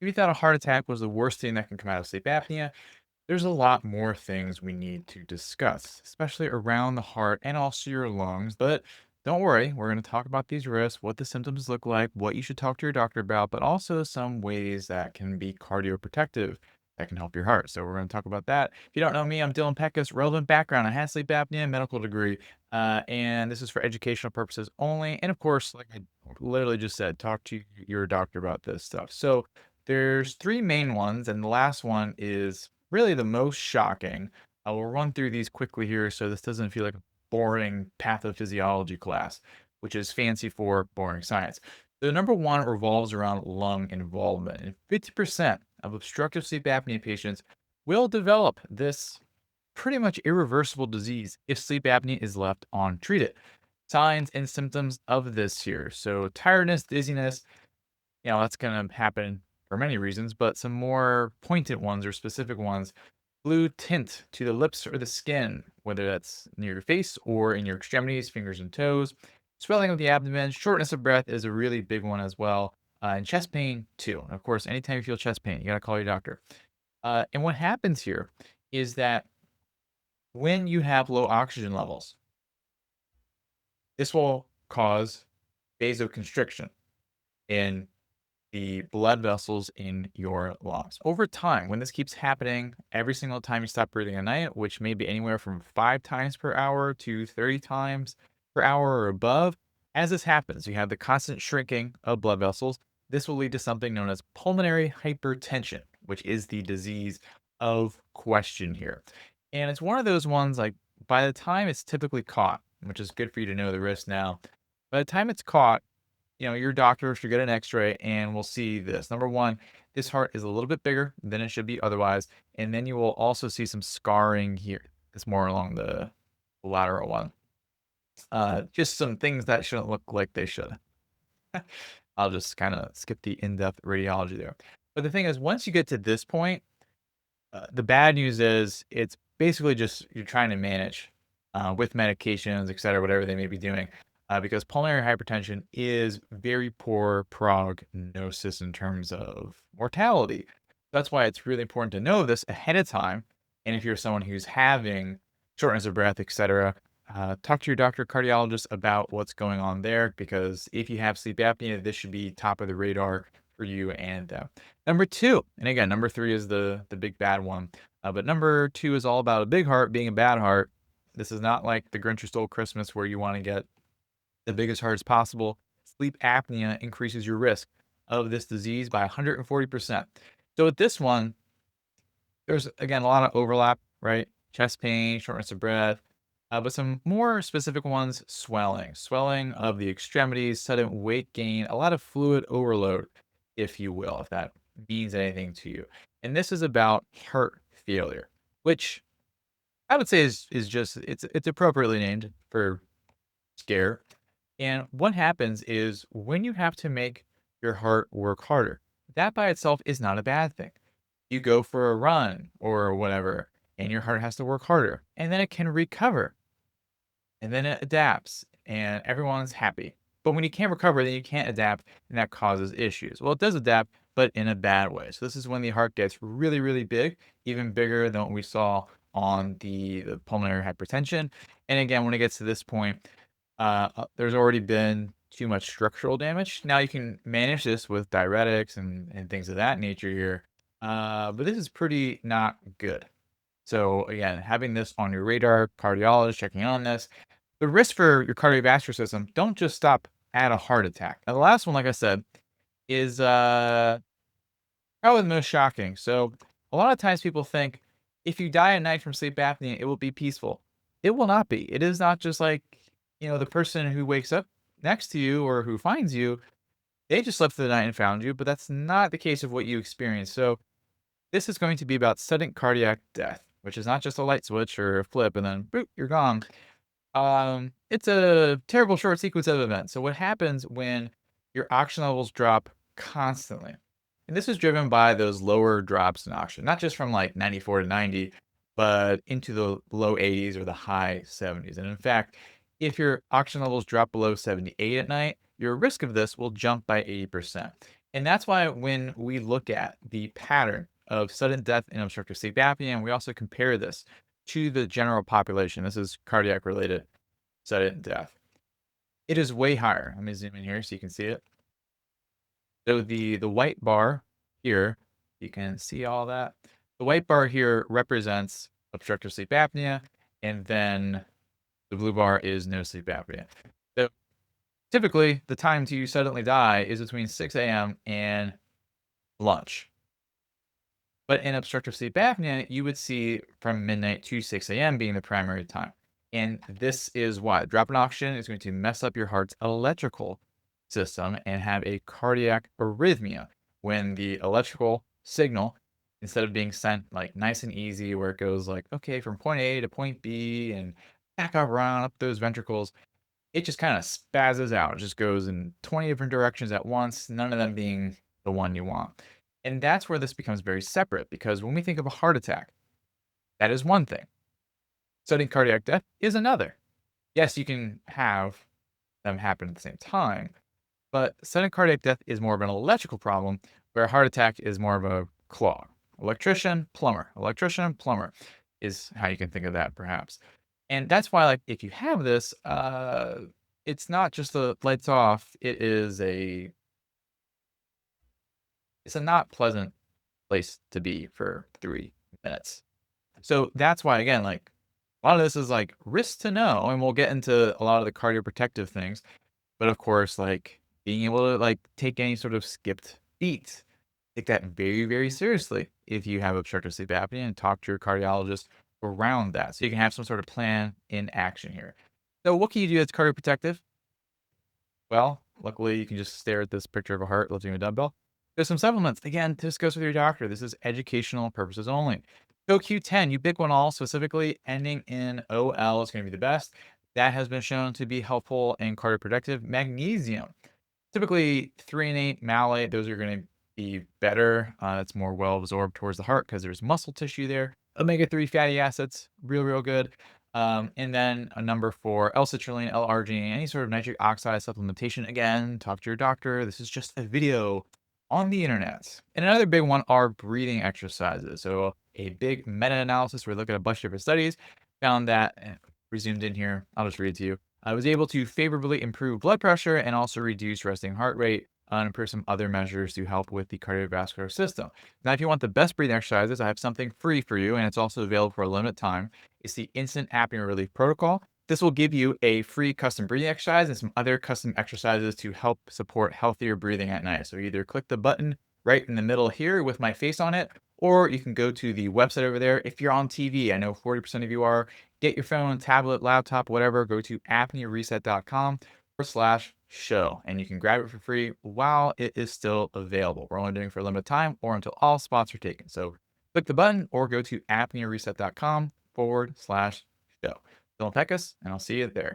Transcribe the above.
If you thought a heart attack was the worst thing that can come out of sleep apnea, there's a lot more things we need to discuss, especially around the heart and also your lungs. But don't worry, we're going to talk about these risks, what the symptoms look like, what you should talk to your doctor about, but also some ways that can be cardioprotective that can help your heart. So we're going to talk about that. If you don't know me, I'm Dylan Peckus, relevant background. I had sleep apnea, medical degree, and this is for educational purposes only. And of course, like I literally just said, talk to your doctor about this stuff. So there's three main ones, and the last one is really the most shocking. I will run through these quickly here so this doesn't feel like a boring pathophysiology class, which is fancy for boring science. The number one revolves around lung involvement, and 50% of obstructive sleep apnea patients will develop this pretty much irreversible disease if sleep apnea is left untreated. Signs and symptoms of this here. So, tiredness, dizziness, that's going to happen for many reasons, but some more pointed ones or specific ones. Blue tint to the lips or the skin, whether that's near your face or in your extremities, fingers and toes. Swelling of the abdomen, shortness of breath is a really big one as well. And chest pain too. And of course, anytime you feel chest pain, you got to call your doctor. And what happens here is that when you have low oxygen levels, this will cause vasoconstriction in the blood vessels in your lungs. Over time, when this keeps happening every single time you stop breathing at night, which may be anywhere from 5 times per hour to 30 times per hour or above, as this happens, you have the constant shrinking of blood vessels. This will lead to something known as pulmonary hypertension, which is the disease of question here. And it's one of those ones like by the time it's typically caught, which is good for you to know the risk now, by the time it's caught, your doctor should get an x-ray and we'll see this. Number one, this heart is a little bit bigger than it should be otherwise. And then you will also see some scarring here. It's more along the lateral one. Just some things that shouldn't look like they should. I'll just kind of skip the in-depth radiology there. But the thing is, once you get to this point, the bad news is it's basically just you're trying to manage with medications, et cetera, whatever they may be doing, because pulmonary hypertension is very poor prognosis in terms of mortality. That's why it's really important to know this ahead of time. And if you're someone who's having shortness of breath, et cetera, talk to your doctor, cardiologist about what's going on there, because if you have sleep apnea, this should be top of the radar for you and them. Number two, and again, number three is the big bad one. But number two is all about a big heart being a bad heart. This is not like the Grinch Who Stole Christmas where you want to get the biggest heart as possible. Sleep apnea increases your risk of this disease by 140%. So with this one, there's again a lot of overlap, right? Chest pain, shortness of breath, but some more specific ones: swelling of the extremities, sudden weight gain, a lot of fluid overload, if you will, if that means anything to you. And this is about heart failure, which I would say is just it's appropriately named for scare. And what happens is when you have to make your heart work harder, that by itself is not a bad thing. You go for a run or whatever, and your heart has to work harder, and then it can recover, and then it adapts, and everyone's happy. But when you can't recover, then you can't adapt, and that causes issues. Well, it does adapt, but in a bad way. So this is when the heart gets really, really big, even bigger than what we saw on the pulmonary hypertension. And again, when it gets to this point, there's already been too much structural damage. Now you can manage this with diuretics and things of that nature here, but this is pretty not good. So again, having this on your radar, cardiologist checking on this. The risk for your cardiovascular system don't just stop at a heart attack. And the last one, like I said, is probably the most shocking. So a lot of times people think if you die at night from sleep apnea, it will be peaceful. It will not be. It is not just like, the person who wakes up next to you or who finds you, they just slept through the night and found you, but that's not the case of what you experience. So this is going to be about sudden cardiac death, which is not just a light switch or a flip and then boop, you're gone. It's a terrible short sequence of events. So what happens when your oxygen levels drop constantly? And this is driven by those lower drops in oxygen, not just from like 94 to 90, but into the low 80s or the high 70s. And in fact, if your oxygen levels drop below 78 at night, your risk of this will jump by 80%. And that's why when we look at the pattern of sudden death in obstructive sleep apnea, and we also compare this to the general population, this is cardiac related sudden death, it is way higher. Let me zoom in here so you can see it. So the white bar here, you can see all that. The white bar here represents obstructive sleep apnea, and then the blue bar is no sleep apnea. So typically, the time to suddenly die is between 6 a.m. and lunch. But in obstructive sleep apnea, you would see from midnight to 6 a.m. being the primary time. And this is why dropping oxygen is going to mess up your heart's electrical system and have a cardiac arrhythmia when the electrical signal, instead of being sent like nice and easy, where it goes like, okay, from point A to point B and back up around up those ventricles, it just kind of spazzes out. It just goes in 20 different directions at once, none of them being the one you want. And that's where this becomes very separate because when we think of a heart attack, that is one thing. Sudden cardiac death is another. Yes, you can have them happen at the same time, but sudden cardiac death is more of an electrical problem, where a heart attack is more of a clog. Electrician, plumber is how you can think of that perhaps. And that's why, like, if you have this, it's not just the lights off, it's a not pleasant place to be for 3 minutes. So that's why, again, like, a lot of this is like risk to know, and we'll get into a lot of the cardioprotective things. But of course, like being able to like take any sort of skipped beats, take that very, very seriously if you have obstructive sleep apnea and talk to your cardiologist around that. So you can have some sort of plan in action here. So what can you do that's cardioprotective? Well, luckily you can just stare at this picture of a heart lifting a dumbbell. There's some supplements. Again, this goes with your doctor. This is educational purposes only. CoQ10, ubiquinol, specifically ending in OL, is going to be the best. That has been shown to be helpful in cardioprotective. Magnesium, typically 3 and 8 malate, those are going to be better. It's more well absorbed towards the heart because there's muscle tissue there. Omega-3 fatty acids, real, real good. And then a number for L-citrulline, L-arginine, any sort of nitric oxide supplementation. Again, talk to your doctor. This is just a video on the internet. And another big one are breathing exercises. So a big meta-analysis where we look at a bunch of different studies found that, resumed in here, I'll just read it to you. I was able to favorably improve blood pressure and also reduce resting heart rate and improve some other measures to help with the cardiovascular system. Now, if you want the best breathing exercises, I have something free for you, and it's also available for a limited time. It's the Instant Apnea Relief Protocol. This will give you a free custom breathing exercise and some other custom exercises to help support healthier breathing at night. So either click the button right in the middle here with my face on it, or you can go to the website over there. If you're on TV, I know 40% of you are, get your phone, tablet, laptop, whatever, go to apneareset.com/show, and you can grab it for free while it is still available. We're only doing it for a limited time or until all spots are taken. So click the button or go to apneareset.com/show. Don't peck us, and I'll see you there.